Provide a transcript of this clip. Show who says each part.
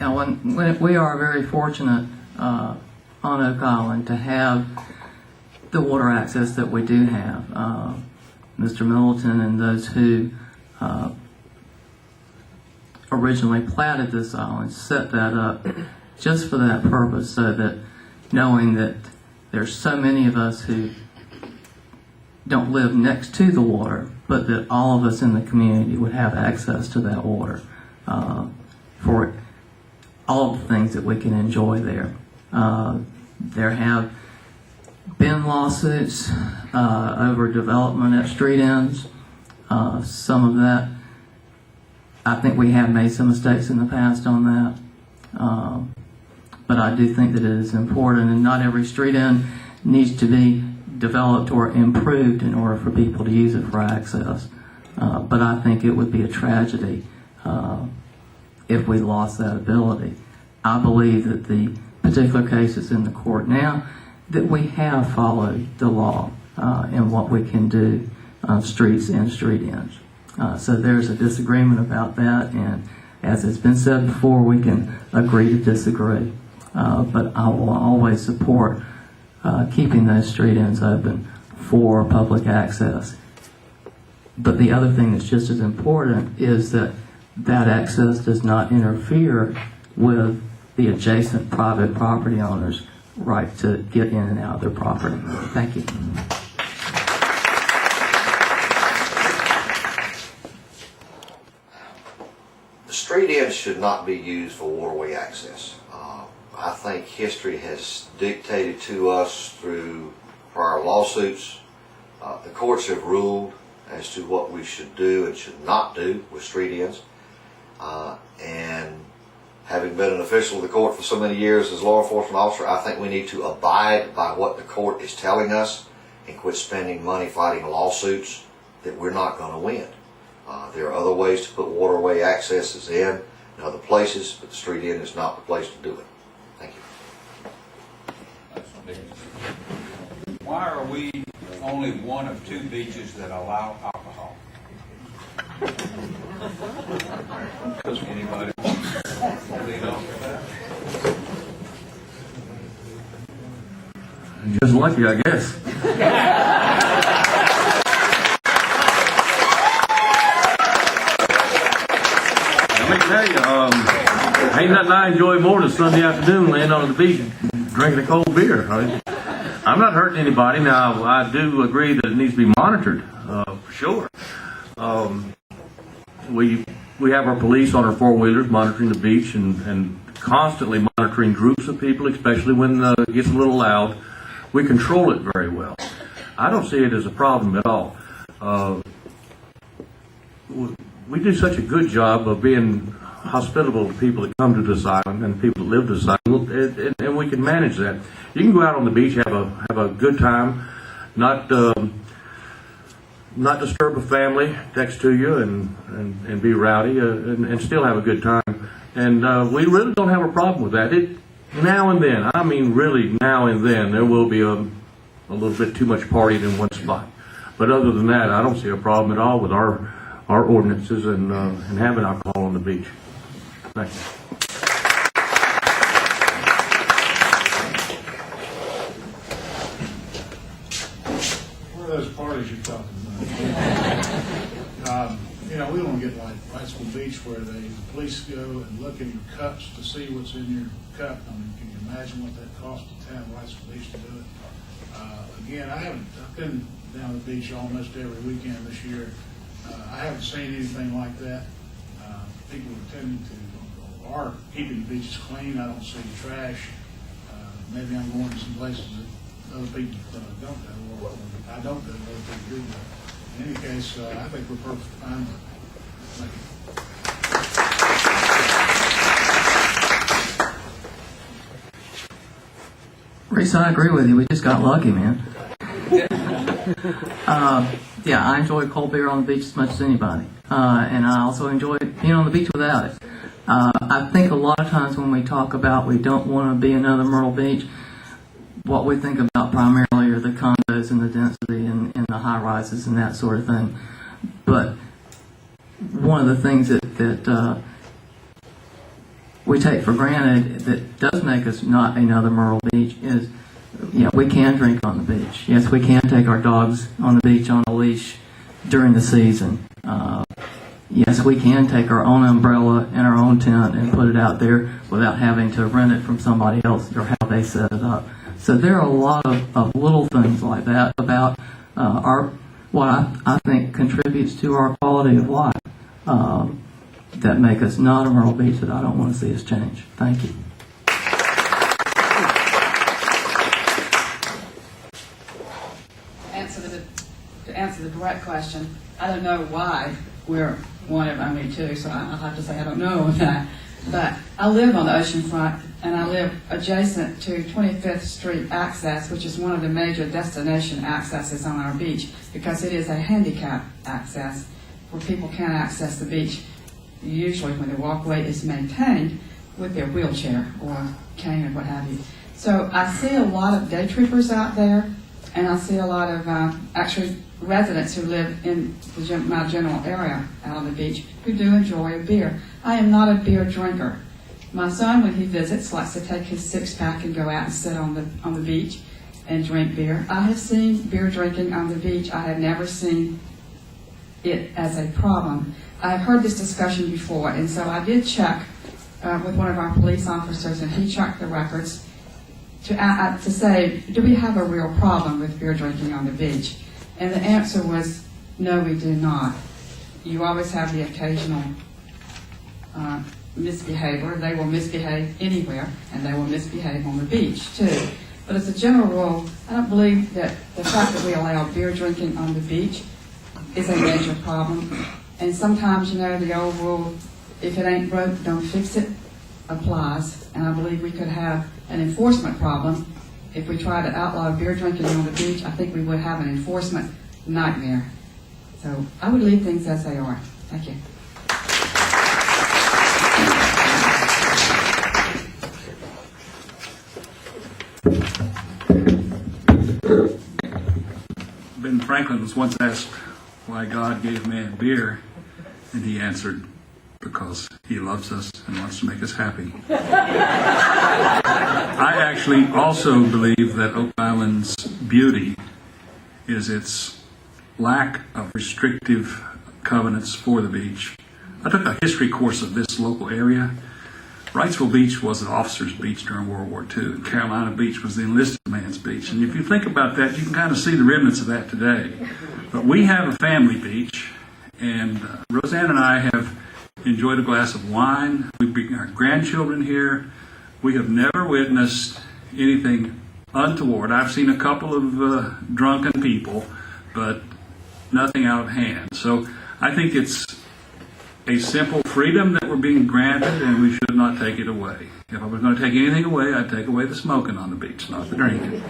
Speaker 1: We are very fortunate on Oak Island to have the water access that we do have. Mr. Middleton and those who originally platted this island set that up just for that purpose, so that knowing that there's so many of us who don't live next to the water, but that all of us in the community would have access to that water for all of the things that we can enjoy there. There have been lawsuits over development at street ends. Some of that, I think we have made some mistakes in the past on that. But I do think that it is important, and not every street end needs to be developed or improved in order for people to use it for access. But I think it would be a tragedy if we lost that ability. I believe that the particular cases in the court now, that we have followed the law in what we can do on streets and street ends. So there's a disagreement about that, and as it's been said before, we can agree to disagree. But I will always support keeping those street ends open for public access. But the other thing that's just as important is that that access does not interfere with the adjacent private property owners' right to get in and out of their property. Thank you.
Speaker 2: The street ends should not be used for waterway access. I think history has dictated to us through prior lawsuits. The courts have ruled as to what we should do and should not do with street ends. And having been an official of the court for so many years as a law enforcement officer, I think we need to abide by what the court is telling us and quit spending money fighting lawsuits that we're not going to win. There are other ways to put waterway accesses in other places, but the street end is not the place to do it. Thank you.
Speaker 3: Why are we only one of two beaches that allow alcohol? Anybody lead off with that?
Speaker 4: Just lucky, I guess. Let me tell you, ain't nothing I enjoy more than Sunday afternoon laying on the beach drinking a cold beer. I'm not hurting anybody. Now, I do agree that it needs to be monitored, for sure. We have our police on our four-wheelers monitoring the beach and constantly monitoring groups of people, especially when it gets a little loud. We control it very well. I don't see it as a problem at all. We do such a good job of being hospitable to people that come to this island and people that live this island, and we can manage that. You can go out on the beach, have a good time, not disturb a family next to you and be rowdy and still have a good time. And we really don't have a problem with that. Now and then, I mean really now and then, there will be a little bit too much partying in one spot. But other than that, I don't see a problem at all with our ordinances and having alcohol on the beach. Thank you.
Speaker 5: What are those parties you're talking about? We don't get like Wrightsville Beach where the police go and look in your cups to see what's in your cup. I mean, can you imagine what that costs the town of Wrightsville Beach to do it? Again, I've been down the beach almost every weekend this year. I haven't seen anything like that. People are keeping the beaches clean. I don't see trash. Maybe I'm going to some places that other people don't go, or I don't go, other people do go. In any case, I think we're perfectly fine with it. Thank you.
Speaker 1: Reese, I agree with you. We just got lucky, man. Yeah, I enjoy cold beer on the beach as much as anybody. And I also enjoy being on the beach without it. I think a lot of times when we talk about we don't want to be another Myrtle Beach, what we think about primarily are the condos and the density and the high-rises and that sort of thing. But one of the things that we take for granted that does make us not another Myrtle Beach is, we can drink on the beach. Yes, we can take our dogs on the beach on a leash during the season. Yes, we can take our own umbrella and our own tent and put it out there without having to rent it from somebody else or how they set it up. So there are a lot of little things like that about what I think contributes to our quality of life that make us not a Myrtle Beach that I don't want to see us change. Thank you.
Speaker 6: To answer the direct question, I don't know why we're one of only two, so I'll have to say I don't know that. But I live on the ocean front, and I live adjacent to 25th Street access, which is one of the major destination accesses on our beach, because it is a handicap access where people can't access the beach, usually when the walkway is maintained with their wheelchair or cane or what have you. So I see a lot of day trippers out there, and I see a lot of actually residents who live in my general area out on the beach who do enjoy a beer. I am not a beer drinker. My son, when he visits, likes to take his six-pack and go out and sit on the beach and drink beer. I have seen beer drinking on the beach. I have never seen it as a problem. I've heard this discussion before, and so I did check with one of our police officers, and he checked the records to say, do we have a real problem with beer drinking on the beach? And the answer was, no, we do not. You always have the occasional misbehavior. They will misbehave anywhere, and they will misbehave on the beach, too. But as a general rule, I don't believe that the fact that we allow beer drinking on the beach is a major problem. And sometimes, the old rule, if it ain't broke, don't fix it, applies. And I believe we could have an enforcement problem. If we try to outlaw beer drinking on the beach, I think we would have an enforcement nightmare. So I would leave things as they are. Thank you.
Speaker 7: Ben Franklin was once asked why God gave man beer, and he answered, because he loves us and wants to make us happy. I actually also believe that Oak Island's beauty is its lack of restrictive covenants for the beach. I took a history course of this local area. Wrightsville Beach was an officer's beach during World War II, and Carolina Beach was the enlisted man's beach. And if you think about that, you can kind of see the remnants of that today. But we have a family beach, and Roseanne and I have enjoyed a glass of wine. We bring our grandchildren here. We have never witnessed anything untoward. I've seen a couple of drunken people, but nothing out of hand. So I think it's a simple freedom that we're being granted, and we should not take it away. If I was going to take anything away, I'd take away the smoking on the beach, not the drinking.